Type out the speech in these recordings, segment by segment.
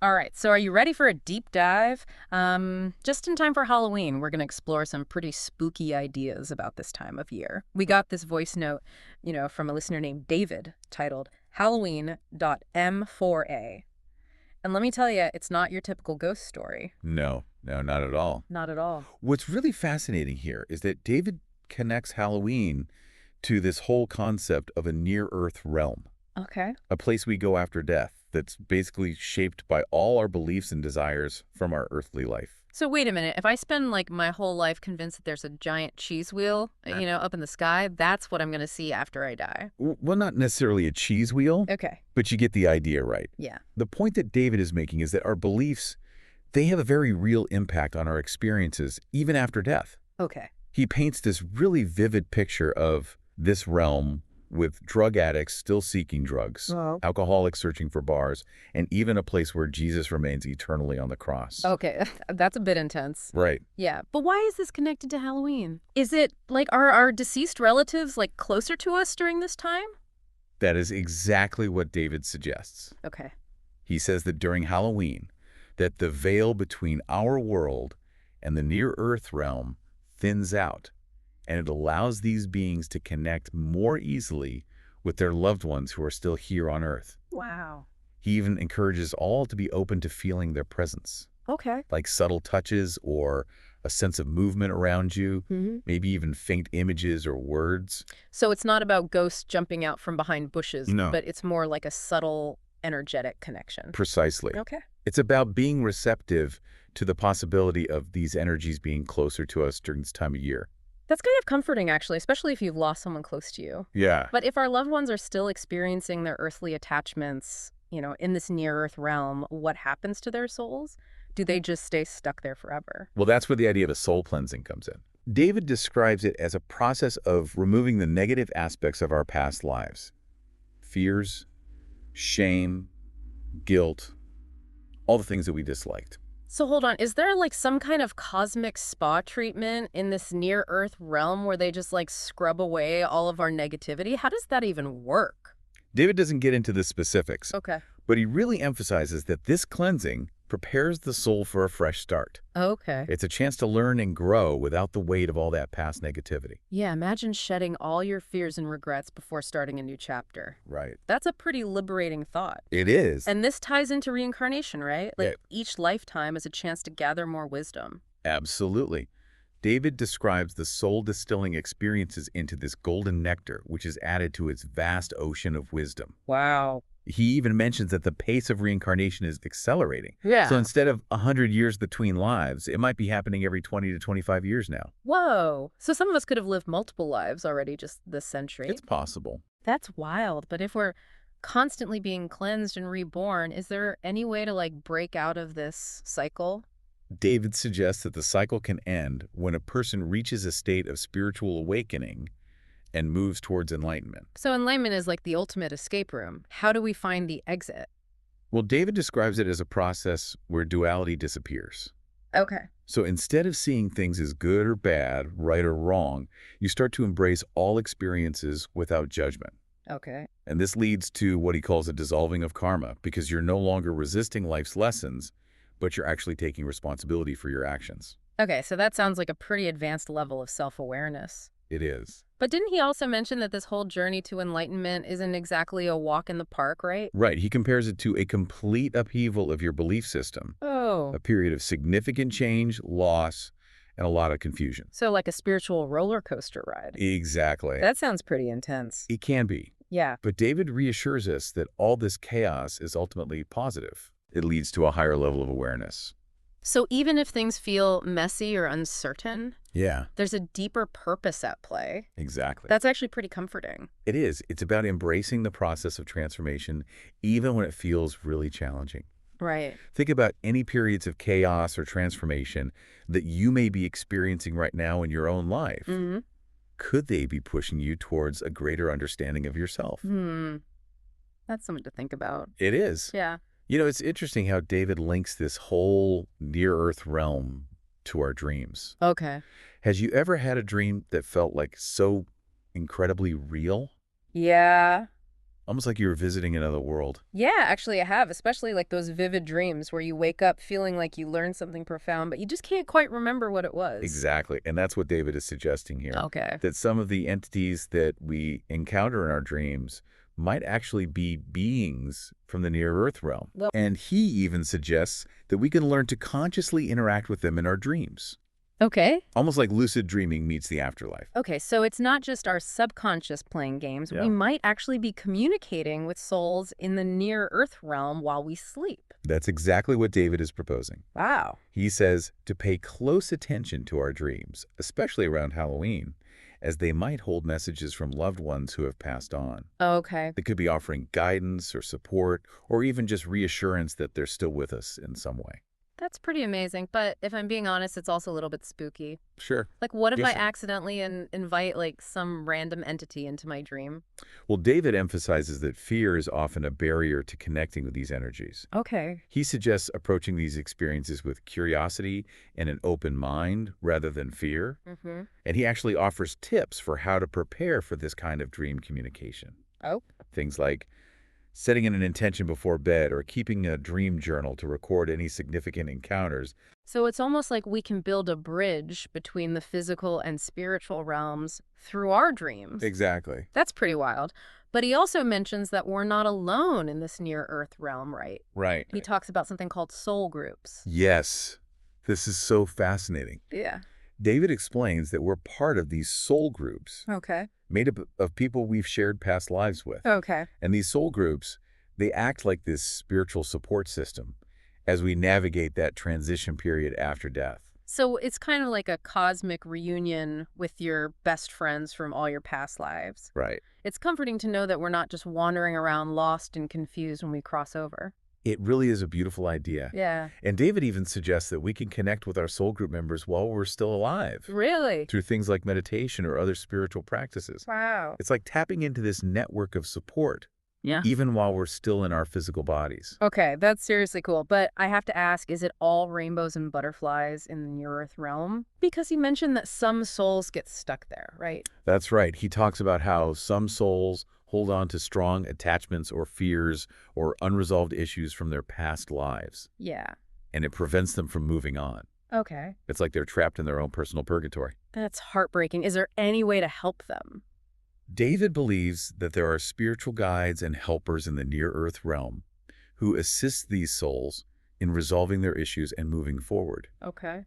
All right, so are you ready for a deep dive? Just in time for Halloween, we're going to explore some pretty spooky ideas about this time of year. We got this voice note, from a listener named David, titled Halloween.m4a. And let me tell you, it's not your typical ghost story. No, no, not at all. Not at all. What's really fascinating here is that David connects Halloween to this whole concept of a near-Earth realm, Okay. a place we go after death that's basically shaped by all our beliefs and desires from our earthly life. So wait a minute. If I spend like my whole life convinced that there's a giant cheese wheel, up in the sky, that's what I'm going to see after I die. Well, not necessarily a cheese wheel, Okay. but you get the idea right. Yeah. The point that David is making is that our beliefs, they have a very real impact on our experiences, even after death. Okay. He paints this really vivid picture of this realm with drug addicts still seeking drugs, Oh. alcoholics searching for bars, and even a place where Jesus remains eternally on the cross. Okay. That's a bit intense. Right. Yeah. But why is this connected to Halloween? Is it like are our deceased relatives like closer to us during this time? That is exactly what David suggests. Okay. He says that during Halloween, that the veil between our world and the near-earth realm thins out, and it allows these beings to connect more easily with their loved ones who are still here on Earth. Wow. He even encourages all to be open to feeling their presence, Okay. like subtle touches or a sense of movement around you, Mm-hmm. maybe even faint images or words. So it's not about ghosts jumping out from behind bushes, No. but it's more like a subtle energetic connection. Precisely. Okay. It's about being receptive to the possibility of these energies being closer to us during this time of year. That's kind of comforting, actually, especially if you've lost someone close to you. Yeah. But if our loved ones are still experiencing their earthly attachments, in this near-earth realm, what happens to their souls? Do they just stay stuck there forever? Well, that's where the idea of a soul cleansing comes in. David describes it as a process of removing the negative aspects of our past lives. Fears, shame, guilt, all the things that we disliked. So hold on, is there like some kind of cosmic spa treatment in this near-earth realm where they just like scrub away all of our negativity? How does that even work? David doesn't get into the specifics, Okay. but he really emphasizes that this cleansing prepares the soul for a fresh start. Okay. It's a chance to learn and grow without the weight of all that past negativity. Yeah, imagine shedding all your fears and regrets before starting a new chapter. Right. That's a pretty liberating thought. It is. And this ties into reincarnation, right? Like Yeah. each lifetime is a chance to gather more wisdom. Absolutely. David describes the soul distilling experiences into this golden nectar, which is added to its vast ocean of wisdom. Wow. He even mentions that the pace of reincarnation is accelerating. Yeah. So instead of 100 years between lives, it might be happening every 20 to 25 years now. Whoa. So some of us could have lived multiple lives already just this century. It's possible. That's wild. But if we're constantly being cleansed and reborn, is there any way to like break out of this cycle? David suggests that the cycle can end when a person reaches a state of spiritual awakening and moves towards enlightenment. So enlightenment is like the ultimate escape room. How do we find the exit? Well, David describes it as a process where duality disappears. Okay. So instead of seeing things as good or bad, right or wrong, you start to embrace all experiences without judgment. Okay. And this leads to what he calls a dissolving of karma, because you're no longer resisting life's lessons, but you're actually taking responsibility for your actions. Okay, so that sounds like a pretty advanced level of self-awareness. It is. But didn't he also mention that this whole journey to enlightenment isn't exactly a walk in the park, right? Right. He compares it to a complete upheaval of your belief system, Oh. a period of significant change, loss, and a lot of confusion. So like a spiritual roller coaster ride. Exactly. That sounds pretty intense. It can be. Yeah. But David reassures us that all this chaos is ultimately positive. It leads to a higher level of awareness. So even if things feel messy or uncertain, Yeah, there's a deeper purpose at play. exactly. That's actually pretty comforting. It is. It's about embracing the process of transformation, even when it feels really challenging. Right. Think about any periods of chaos or transformation that you may be experiencing right now in your own life. Mm-hmm. Could they be pushing you towards a greater understanding of yourself? That's something to think about. It is. Yeah. You know, it's interesting how David links this whole near-earth realm to our dreams. Okay. Has you ever had a dream that felt like so incredibly real? Yeah. Almost like you were visiting another world. Yeah, actually I have, especially like those vivid dreams where you wake up feeling like you learned something profound, but you just can't quite remember what it was. Exactly. And that's what David is suggesting here, Okay. that some of the entities that we encounter in our dreams might actually be beings from the near-Earth realm. Well, And he even suggests that we can learn to consciously interact with them in our dreams, okay. almost like lucid dreaming meets the afterlife. Okay, so it's not just our subconscious playing games. We Yeah. might actually be communicating with souls in the near Earth realm while we sleep. That's exactly what David is proposing. Wow. He says to pay close attention to our dreams, especially around Halloween, as they might hold messages from loved ones who have passed on. Okay. They could be offering guidance or support, or even just reassurance that they're still with us in some way. That's pretty amazing, but if I'm being honest, it's also a little bit spooky. Sure. Like, what if I Yes. accidentally invite, like, some random entity into my dream? Well, David emphasizes that fear is often a barrier to connecting with these energies. Okay. He suggests approaching these experiences with curiosity and an open mind rather than fear. Mm-hmm. And he actually offers tips for how to prepare for this kind of dream communication. Oh. Things like setting an intention before bed or keeping a dream journal to record any significant encounters. So it's almost like we can build a bridge between the physical and spiritual realms through our dreams. Exactly. That's pretty wild. But he also mentions that we're not alone in this near-Earth realm, right? Right. He talks about something called soul groups. Yes. This is so fascinating. Yeah. David explains that we're part of these soul groups Okay. made up of people we've shared past lives with. Okay. And these soul groups, they act like this spiritual support system as we navigate that transition period after death. So it's kind of like a cosmic reunion with your best friends from all your past lives. Right. It's comforting to know that we're not just wandering around lost and confused when we cross over. It really is a beautiful idea. Yeah. And David even suggests that we can connect with our soul group members while we're still alive Really? through things like meditation or other spiritual practices. Wow. It's like tapping into this network of support, Yeah. even while we're still in our physical bodies. Okay, that's seriously cool. But I have to ask, is it all rainbows and butterflies in the near-Earth realm? Because he mentioned that some souls get stuck there, right? That's right. He talks about how some souls hold on to strong attachments or fears or unresolved issues from their past lives, Yeah. and it prevents them from moving on. Okay. It's like they're trapped in their own personal purgatory. That's heartbreaking. Is there any way to help them? David believes that there are spiritual guides and helpers in the near-Earth realm who assist these souls in resolving their issues and moving forward. Okay.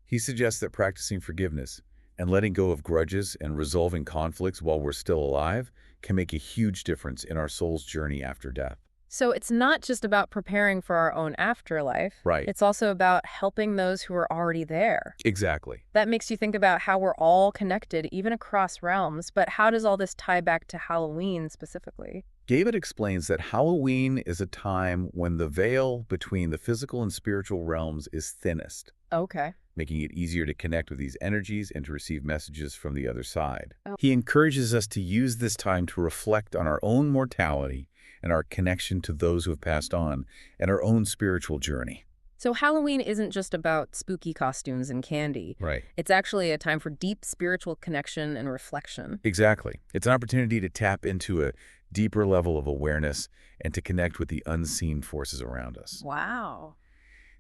He suggests that practicing forgiveness and letting go of grudges and resolving conflicts while we're still alive can make a huge difference in our soul's journey after death. So it's not just about preparing for our own afterlife. Right. It's also about helping those who are already there. Exactly. That makes you think about how we're all connected, even across realms. But how does all this tie back to Halloween specifically? David explains that Halloween is a time when the veil between the physical and spiritual realms is thinnest, Okay. making it easier to connect with these energies and to receive messages from the other side. Oh. He encourages us to use this time to reflect on our own mortality and our connection to those who have passed on and our own spiritual journey. So Halloween isn't just about spooky costumes and candy. Right. It's actually a time for deep spiritual connection and reflection. Exactly. It's an opportunity to tap into a deeper level of awareness and to connect with the unseen forces around us. Wow.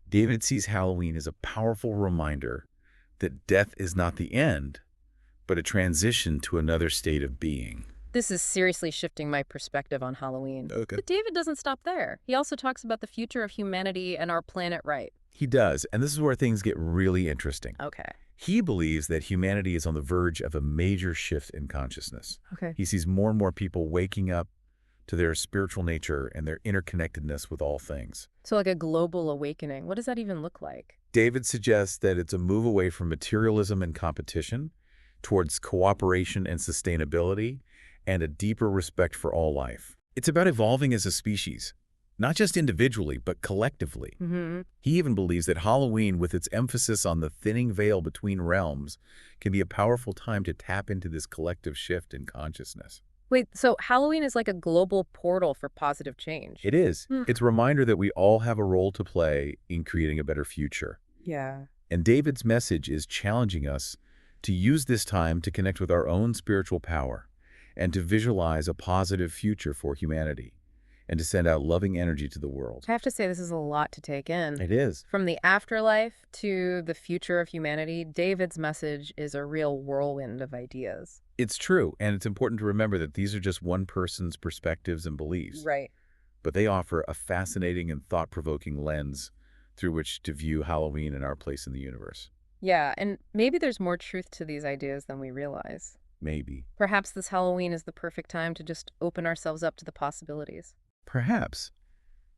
David sees Halloween as a powerful reminder that death is not the end, but a transition to another state of being. This is seriously shifting my perspective on Halloween. Okay. But David doesn't stop there. He also talks about the future of humanity and our planet, right? He does, and this is where things get really interesting. Okay. He believes that humanity is on the verge of a major shift in consciousness. Okay. He sees more and more people waking up to their spiritual nature and their interconnectedness with all things. So like a global awakening. What does that even look like? David suggests that it's a move away from materialism and competition towards cooperation and sustainability and a deeper respect for all life. It's about evolving as a species, not just individually, but collectively. Mm-hmm. He even believes that Halloween, with its emphasis on the thinning veil between realms, can be a powerful time to tap into this collective shift in consciousness. Wait, so Halloween is like a global portal for positive change. It is. Hmm. It's a reminder that we all have a role to play in creating a better future. Yeah. And David's message is challenging us to use this time to connect with our own spiritual power and to visualize a positive future for humanity, and to send out loving energy to the world. I have to say, this is a lot to take in. It is. From the afterlife to the future of humanity, David's message is a real whirlwind of ideas. It's true, and it's important to remember that these are just one person's perspectives and beliefs, Right. but they offer a fascinating and thought-provoking lens through which to view Halloween and our place in the universe. Yeah, and maybe there's more truth to these ideas than we realize. Maybe. Perhaps this Halloween is the perfect time to just open ourselves up to the possibilities. Perhaps.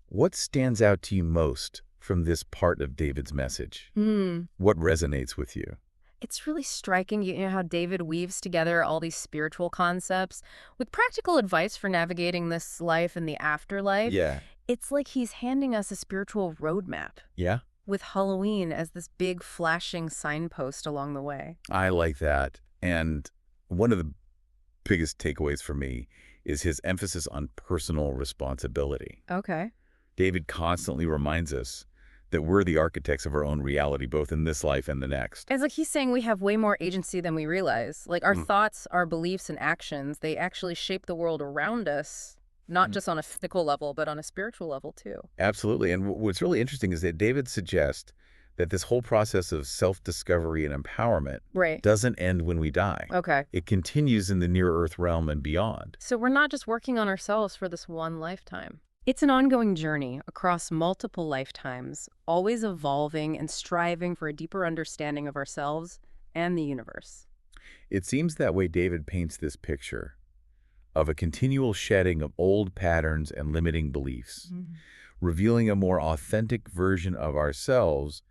What stands out to you most from this part of David's message? What resonates with you? It's really striking, you know, how David weaves together all these spiritual concepts with practical advice for navigating this life and the afterlife. Yeah. It's like he's handing us a spiritual roadmap, Yeah? with Halloween as this big flashing signpost along the way. I like that. And one of the biggest takeaways for me is his emphasis on personal responsibility. Okay. David constantly reminds us that we're the architects of our own reality, both in this life and the next. It's like he's saying we have way more agency than we realize. Like our thoughts, our beliefs, and actions, they actually shape the world around us, not just on a physical level, but on a spiritual level too. Absolutely. And what's really interesting is that David suggests that this whole process of self-discovery and empowerment Right. doesn't end when we die. Okay. It continues in the near-earth realm and beyond. So we're not just working on ourselves for this one lifetime. It's an ongoing journey across multiple lifetimes, always evolving and striving for a deeper understanding of ourselves and the universe. It seems that way David paints this picture of a continual shedding of old patterns and limiting beliefs, revealing a more authentic version of ourselves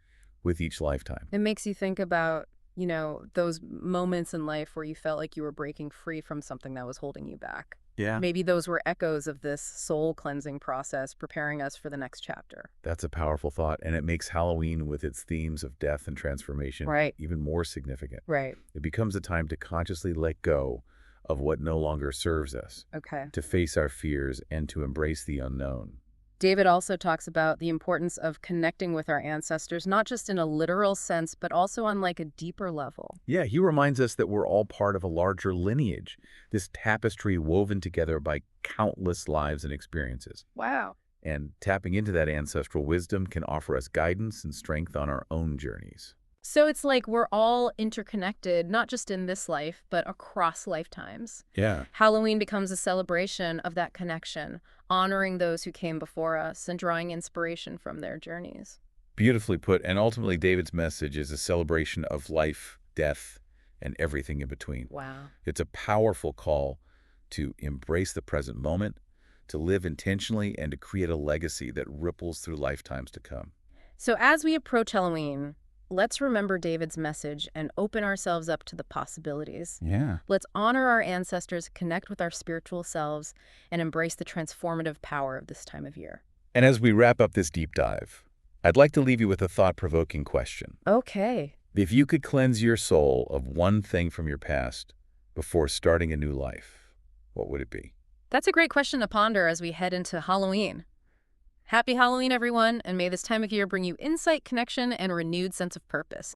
with each lifetime. It makes you think about, you know, those moments in life where you felt like you were breaking free from something that was holding you back. Yeah. Maybe those were echoes of this soul cleansing process preparing us for the next chapter. That's a powerful thought, and it makes Halloween, with its themes of death and transformation, Right. even more significant. Right. It becomes a time to consciously let go of what no longer serves us, Okay. to face our fears, and to embrace the unknown. David also talks about the importance of connecting with our ancestors, not just in a literal sense, but also on like a deeper level. Yeah, he reminds us that we're all part of a larger lineage, this tapestry woven together by countless lives and experiences. Wow. And tapping into that ancestral wisdom can offer us guidance and strength on our own journeys. So it's like we're all interconnected, not just in this life, but across lifetimes. Yeah. Halloween becomes a celebration of that connection, honoring those who came before us and drawing inspiration from their journeys. Beautifully put. And ultimately, David's message is a celebration of life, death, and everything in between. Wow. It's a powerful call to embrace the present moment, to live intentionally, and to create a legacy that ripples through lifetimes to come. So as we approach Halloween, let's remember David's message and open ourselves up to the possibilities. Yeah. Let's honor our ancestors, connect with our spiritual selves, and embrace the transformative power of this time of year. And as we wrap up this deep dive, I'd like to leave you with a thought-provoking question. Okay. If you could cleanse your soul of one thing from your past before starting a new life, what would it be? That's a great question to ponder as we head into Halloween. Happy Halloween, everyone, and may this time of year bring you insight, connection, and a renewed sense of purpose.